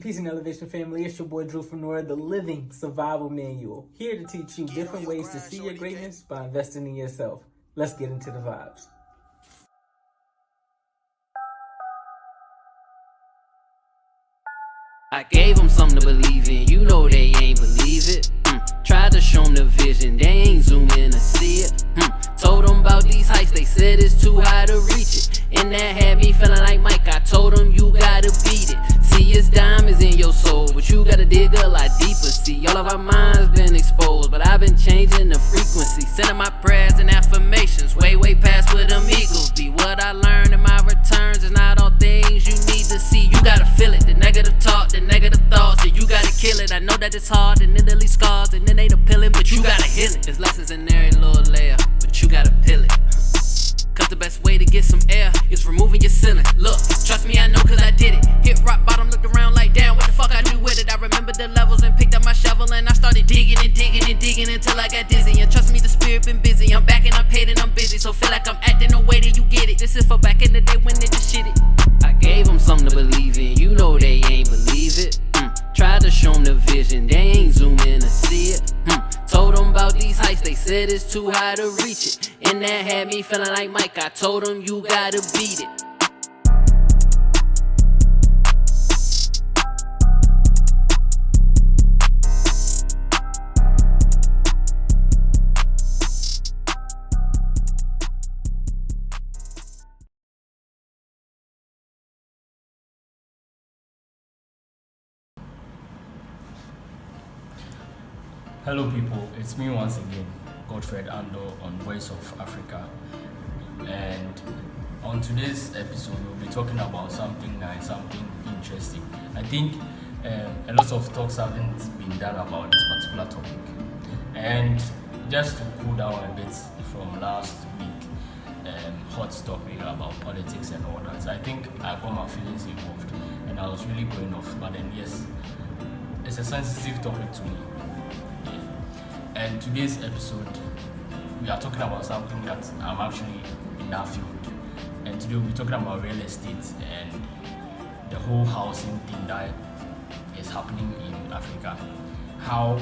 Peace and Elevation family, it's your boy Entrepreneur, the living survival manual, here to teach you different ways to see your greatness by investing in yourself. Let's get into the vibes. I gave them something to believe in, you know they ain't believe it. Tried to show them the vision, they ain't zoom in to see it. Told them about these heights, they said it's too high to reach it. And that had me feeling like Mike, I told them you gotta beat it. See, it's diamonds in your soul, but you gotta dig a lot deeper. See, all of our minds been exposed, but I've been changing the frequency. Sending my prayers and affirmations, way past where them eagles be. What I learned in my returns is not all things you need to see. You gotta feel it, the negative talk, the negative thoughts, and you gotta kill it. I know that it's hard and it leaves scars and it ain't appealing, but you gotta heal it. There's lessons in every little layer, but you gotta peel it. Cause the best way to get some air is removing your ceiling. Look, trust me, I know cause I did it. Hit rock bottom, looked around like damn, what the fuck I do with it? I remember the levels and picked up my shovel and I started digging until I got dizzy. And trust me, the spirit been busy. I'm back and I'm paid and I'm busy, so feel like I'm acting the way that you get it. This is for back in the day when they just shit it. I gave them something to believe in, you know they ain't believe it. Tried to show them the vision, they ain't zoom in to see it. Told them about these heights, they said it's too high to reach it. And that had me feeling like Mike, I told them you gotta beat it. Hello people, it's me once again, Godfred Andoh on Voice of Africa, and on today's episode we'll be talking about something nice, something interesting. I think a lot of talks haven't been done about this particular topic, and just to cool down a bit from last week, hot topic about politics and all that, I think I got my feelings involved and I was really going off, but then yes, it's a sensitive topic to me. And today's episode, we are talking about something that I'm actually in that field. And today we'll be talking about real estate and the whole housing thing that is happening in Africa. How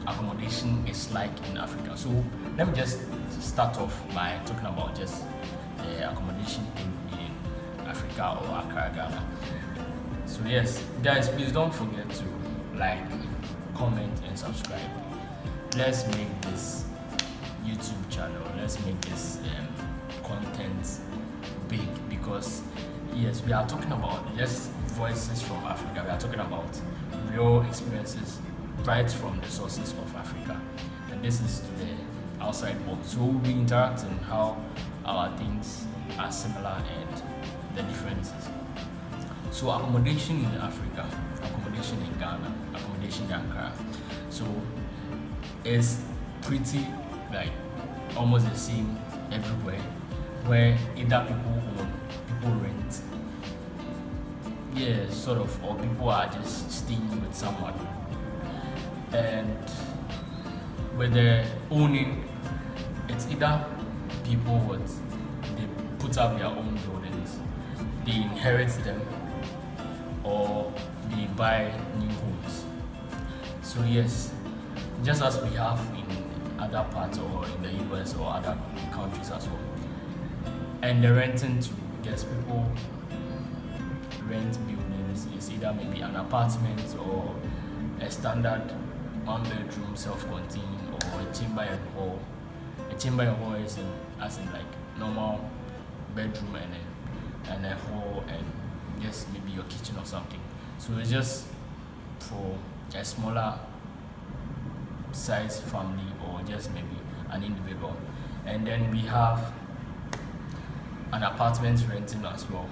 accommodation is like in Africa. So let me just start off by talking about just the accommodation thing in Africa or Accra, Ghana. So yes, guys, please don't forget to like, comment and subscribe. Let's make this YouTube channel, let's make this content big, because yes, we are talking about just voices from Africa. We are talking about real experiences right from the sources of Africa, and this is to the outside world. So we'll be interacting how our things are similar and the differences. So accommodation in Africa, accommodation in Ghana, accommodation in Accra. So it's pretty like almost the same everywhere, where either people own, people rent, yeah, sort of, or people are just staying with someone. And with the owning, it's either people they put up their own buildings, they inherit them, or they buy new homes. So yes, just as we have in other parts or in the US or other countries as well. And the renting too, yes, people rent buildings. It's either maybe an apartment or a standard one-bedroom self-contained, or a chamber and hall. A chamber and hall is as in like normal bedroom and a hall and just maybe your kitchen or something. So it's just for a smaller size family or just maybe an individual. And then we have an apartment renting as well.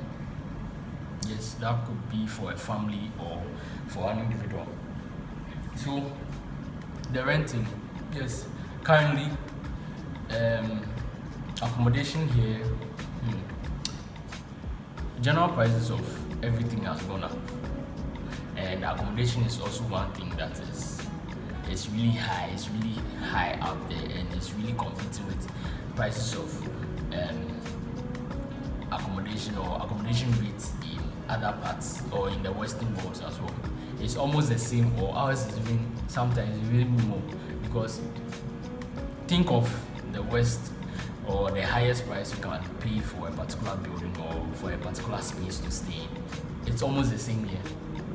Yes, that could be for a family or for an individual. So the renting, yes, currently accommodation here, general prices of everything has gone up, and accommodation is also one thing that it's really high up there, and it's really competing with prices of accommodation or accommodation rates in other parts or in the Western world as well. It's almost the same, or ours is even sometimes even more, because think of the West or the highest price you can pay for a particular building or for a particular space to stay in. It's almost the same here.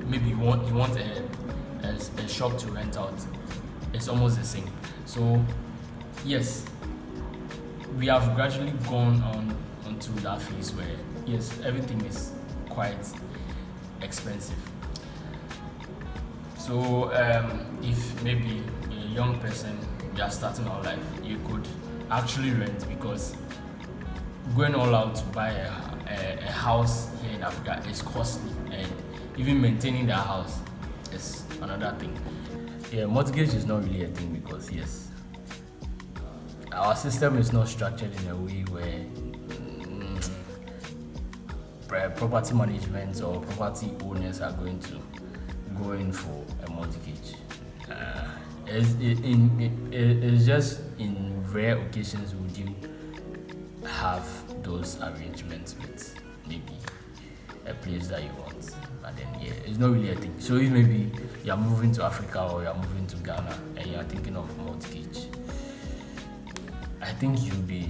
Maybe you want a shop to rent out. It's almost the same. So yes, we have gradually gone onto that phase where yes, everything is quite expensive. So if maybe a young person just starting out life, you could actually rent, because going all out to buy a house here in Africa is costly, and even maintaining that house is another thing. Yeah, mortgage is not really a thing, because yes, our system is not structured in a way where property management or property owners are going to go in for a mortgage. It's just in rare occasions would you have those arrangements with maybe a place that you want, and then yeah, it's not really a thing. So if maybe you're moving to Africa or you're moving to Ghana and you're thinking of mortgage, I think you'll be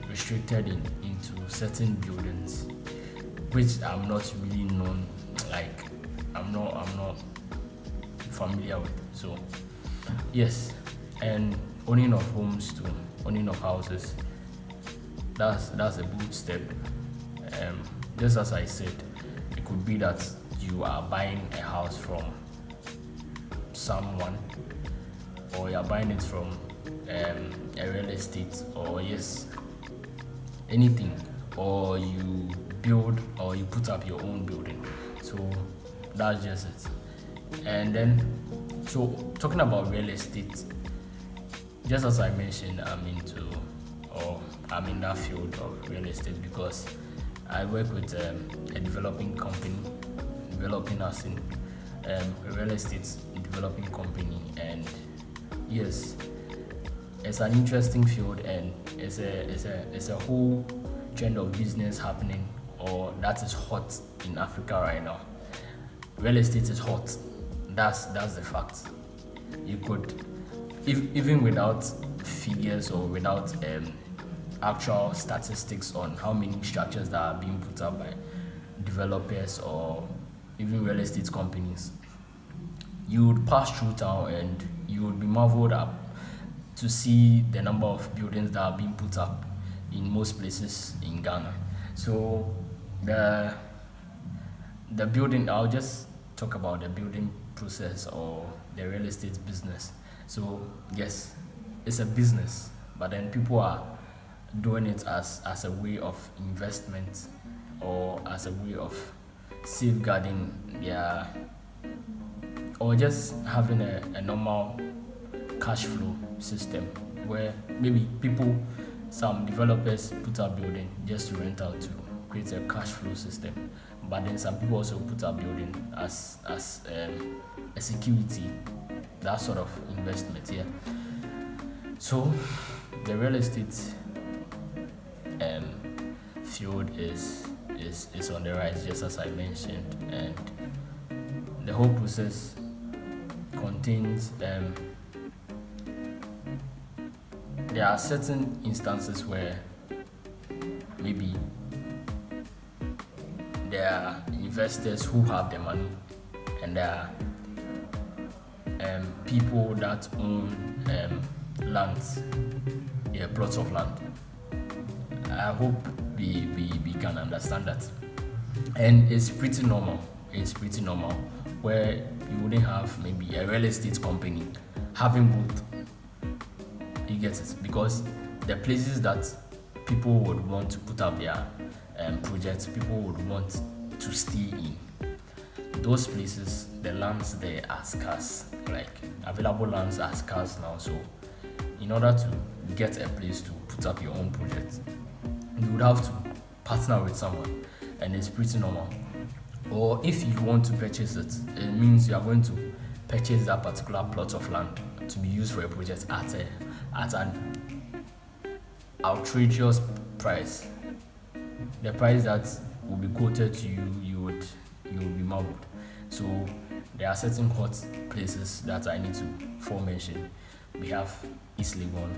restricted into certain buildings, which I'm not really known, like I'm not familiar with. So yes, and owning of homes to owning of houses, that's a good step. Just as I said, it could be that you are buying a house from someone, or you're buying it from a real estate, or yes, anything, or you build or you put up your own building. So that's just it. And then, so talking about real estate, just as I mentioned, I'm in that field of real estate because I work with a developing company, developing as in a real estate developing company, and yes, it's an interesting field, and it's a whole trend of business happening, or that is hot in Africa right now. Real estate is hot. That's the fact. You could, even without figures or without actual statistics on how many structures that are being put up by developers or even real estate companies, you would pass through town and you would be marveled at to see the number of buildings that are being put up in most places in Ghana. So the building, I'll just talk about the building process or the real estate business. So yes, it's a business, but then people are doing it as a way of investment or as a way of safeguarding their, or just having a normal cash flow system where maybe some developers put up building just to rent out to create a cash flow system, but then some people also put up building as a security, that sort of investment. Yeah. So the real estate field is on the rise, just as I mentioned, and the whole process contains there are certain instances where maybe there are investors who have the money, and there are people that own lands, plots of land. I hope we can understand that, and it's pretty normal. It's pretty normal where you wouldn't have maybe a real estate company having both. You get it? Because the places that people would want to put up their projects, people would want to stay in, those places, the lands there are scarce, like available lands are scarce now. So in order to get a place to put up your own project, you would have to partner with someone, and it's pretty normal. Or if you want to purchase it, it means you are going to purchase that particular plot of land to be used for a project at an outrageous price. The price that will be quoted to you, you would be marbled. So there are certain hot places that I need to mention. We have East Legon,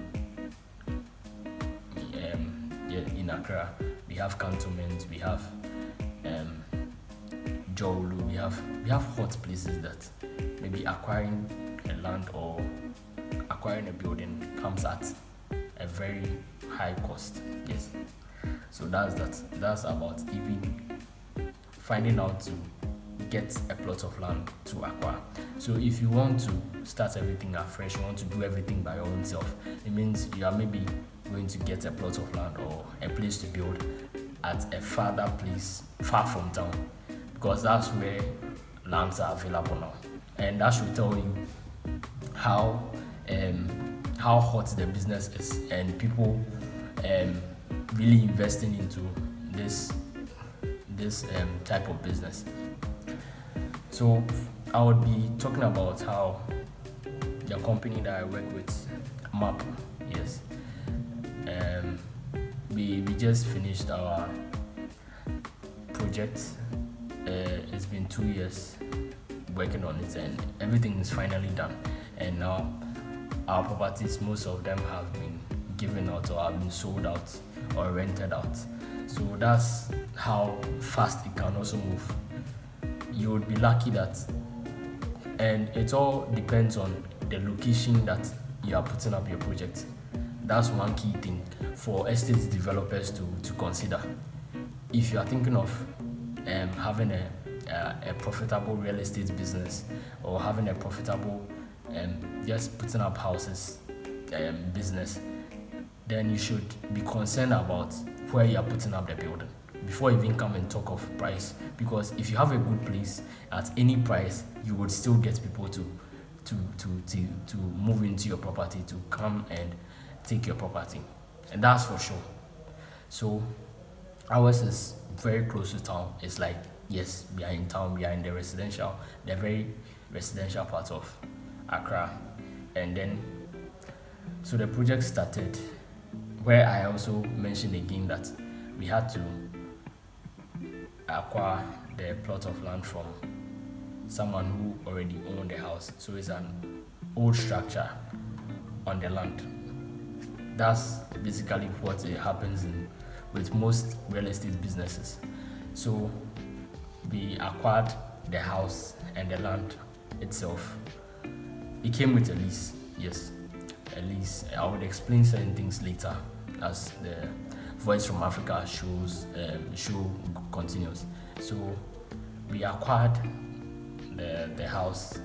in Accra. We have Cantonment. We have Jowlu. We have hot places that maybe acquiring a land or acquiring a building comes at a very high cost. Yes. So that's about even finding out to get a plot of land to acquire. So if you want to start everything afresh, you want to do everything by your own self, it means you are maybe going to get a plot of land or a place to build at a farther place, far from town, because that's where lands are available now. And that should tell you how hot the business is and people really investing into this type of business. So I would be talking about how the company that I work with, MAP, yes, we just finished our project. It's been 2 years working on it and everything is finally done. And now our properties, most of them have been given out or have been sold out or rented out. So that's how fast it can also move. You would be lucky that, and it all depends on the location that you are putting up your project. That's one key thing for estate developers to consider. If you are thinking of having a profitable real estate business or having a profitable just putting up houses business, then you should be concerned about where you are putting up the building before you even come and talk of price. Because if you have a good place at any price, you would still get people to move into your property, to come and take your property, and that's for sure. So ours is very close to town. It's like, yes, we are in town, we are in the very residential part of Accra. And then so the project started, where I also mentioned again that we had to acquire the plot of land from someone who already owned the house. So it's an old structure on the land. That's basically what happens with most real estate businesses. So we acquired the house and the land itself. It came with a lease, yes, a lease. I would explain certain things later as the Voice from Africa show continues. So we acquired the house.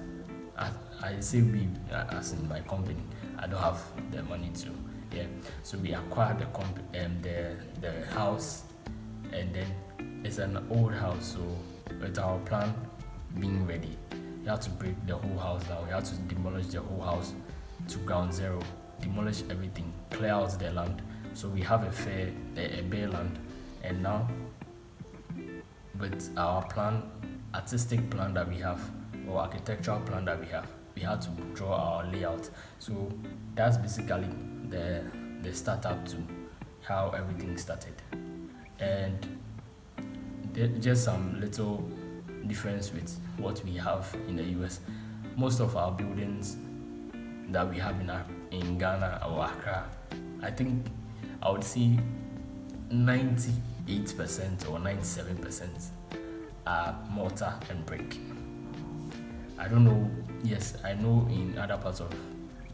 I say we, as in my company. I don't have the money to. Yeah. So we acquired the house, and then it's an old house. So with our plan being ready, we have to break the whole house down. We have to demolish the whole house to ground zero, demolish everything, clear out the land. So we have a bare land, and now with our plan, artistic plan that we have, or architectural plan that we have, we had to draw our layout. So that's basically the startup to how everything started. And just some little difference with what we have in the US. Most of our buildings that we have in Ghana or Accra, I think I would see 98% or 97% are mortar and brick. I don't know, yes, I know in other parts of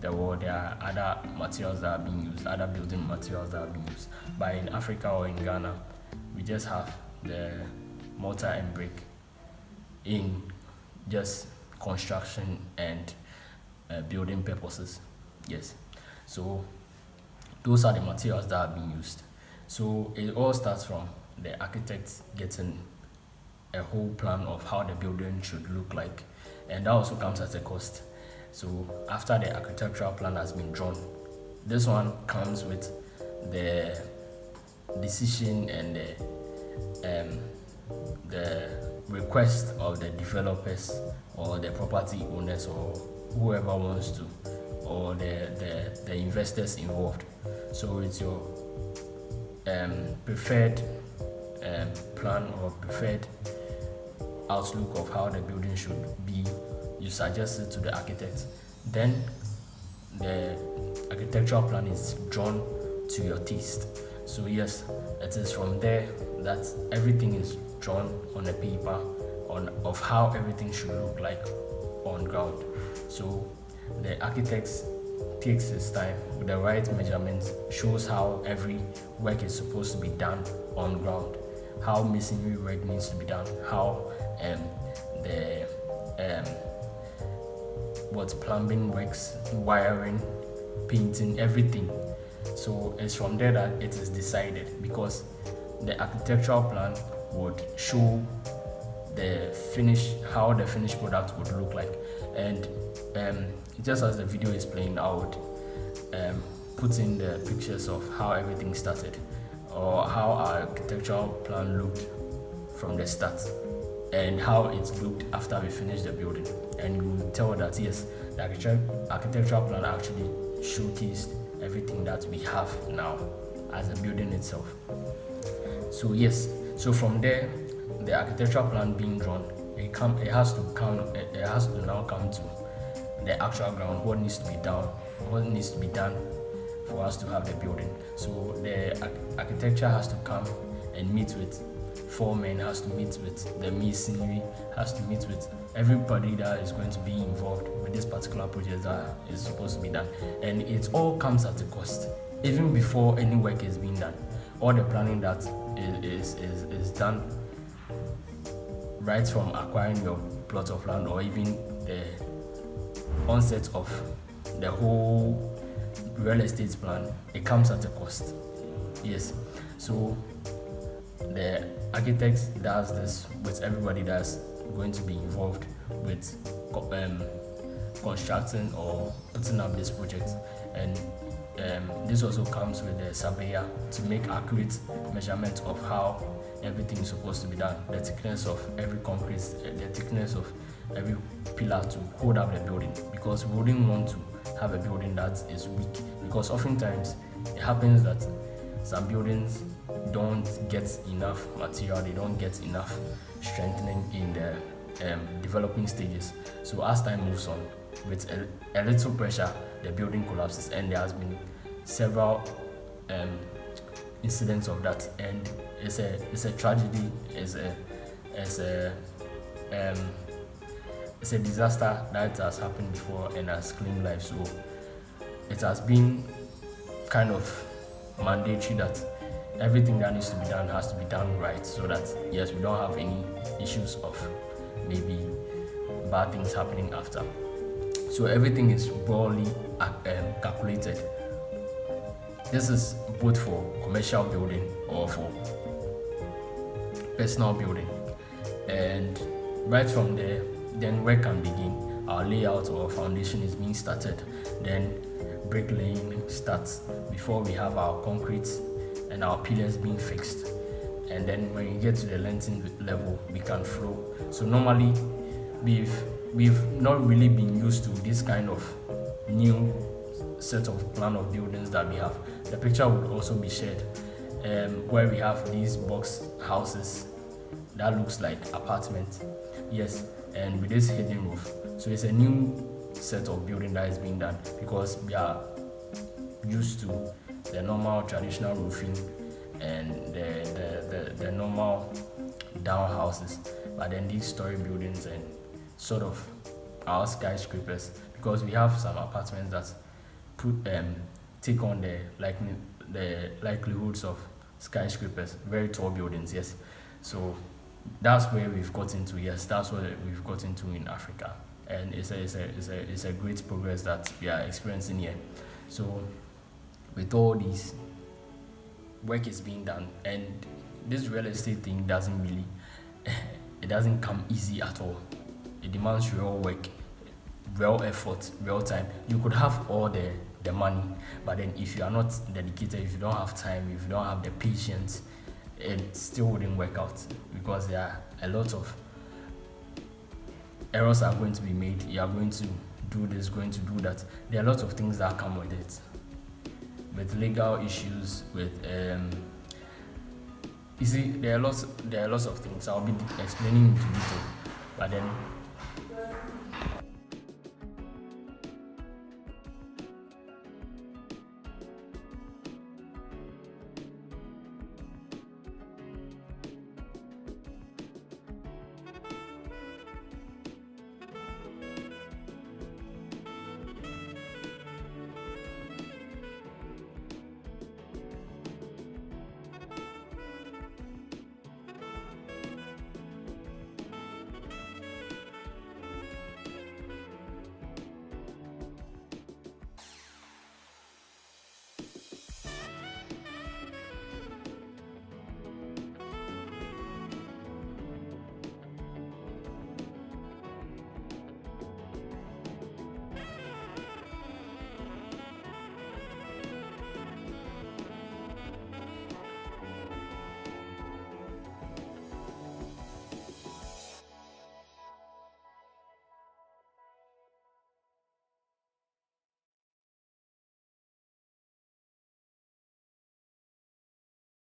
the world there are other materials that are being used, other building materials that are being used. But in Africa or in Ghana, we just have the mortar and brick in just construction and building purposes. Yes. So those are the materials that are being used. So it all starts from the architect getting a whole plan of how the building should look like, and that also comes at a cost. So after the architectural plan has been drawn, this one comes with the decision and the request of the developers or the property owners or whoever wants to, or the investors involved. So it's your preferred plan or preferred outlook of how the building should be, you suggest it to the architect. Then the architectural plan is drawn to your taste. So yes, it is from there that everything is drawn on a paper of how everything should look like on ground. So the architect takes his time with the right measurements, shows how every work is supposed to be done on ground, how masonry work needs to be done, how the plumbing works, wiring, painting, everything. So it's from there that it is decided, because the architectural plan would show how the finished product would look like. And just as the video is playing, I would put in the pictures of how everything started, or how our architectural plan looked from the start, and how it looked after we finished the building. And you will tell that yes, the architectural plan actually showcased everything that we have now as a building itself. So yes, so from there, the architectural plan being drawn, it has to now come to the actual ground, what needs to be done for us to have the building. So the architecture has to come and meet with foremen, has to meet with the masonry, has to meet with everybody that is going to be involved with this particular project that is supposed to be done. And it all comes at a cost, even before any work is being done. All the planning that is done, right from acquiring your plot of land, or even the onset of the whole real estate plan, it comes at a cost. Yes, so the architect does this with everybody that's going to be involved with constructing or putting up this project. And this also comes with the surveyor to make accurate measurement of how everything is supposed to be done, the thickness of every concrete, the thickness of every pillar to hold up the building, because we wouldn't want to have a building that is weak, because oftentimes it happens that some buildings don't get enough material, they don't get enough strengthening in the developing stages. So as time moves on, with a little pressure, the building collapses, and there has been several incidents of that, and it's a tragedy, it's a disaster that has happened before and has claimed life. So it has been kind of mandatory that everything that needs to be done has to be done right, so that yes, we don't have any issues of maybe bad things happening after. So everything is broadly calculated. This is both for commercial building or for personal building. And right from there, then work can begin. Our layout or foundation is being started. Then bricklaying starts before we have our concrete and our pillars being fixed. And then when you get to the lintel level, we can flow. So normally we've not really been used to this kind of new set of plan of buildings that we have. The picture would also be shared where we have these box houses that looks like apartments. Yes, and with this hidden roof. So it's a new set of building that is being done, because we are used to the normal traditional roofing and the normal down houses, but then these story buildings and sort of our skyscrapers, because we have some apartments that take on the likelihoods of skyscrapers, very tall buildings. Yes, so that's where we've got into. Yes, that's what we've got into in Africa, and it's a great progress that we are experiencing here. So with all these, work is being done, and this real estate thing doesn't really it doesn't come easy at all. It demands real work, real effort, real time. You could have all the money, but then if you are not dedicated, if you don't have time, if you don't have the patience, it still wouldn't work out, because there are a lot of errors are going to be made. You are going to do this, going to do that. There are lots of things that come with it, with legal issues, with you see, there are lots of things. I'll be explaining into detail. But then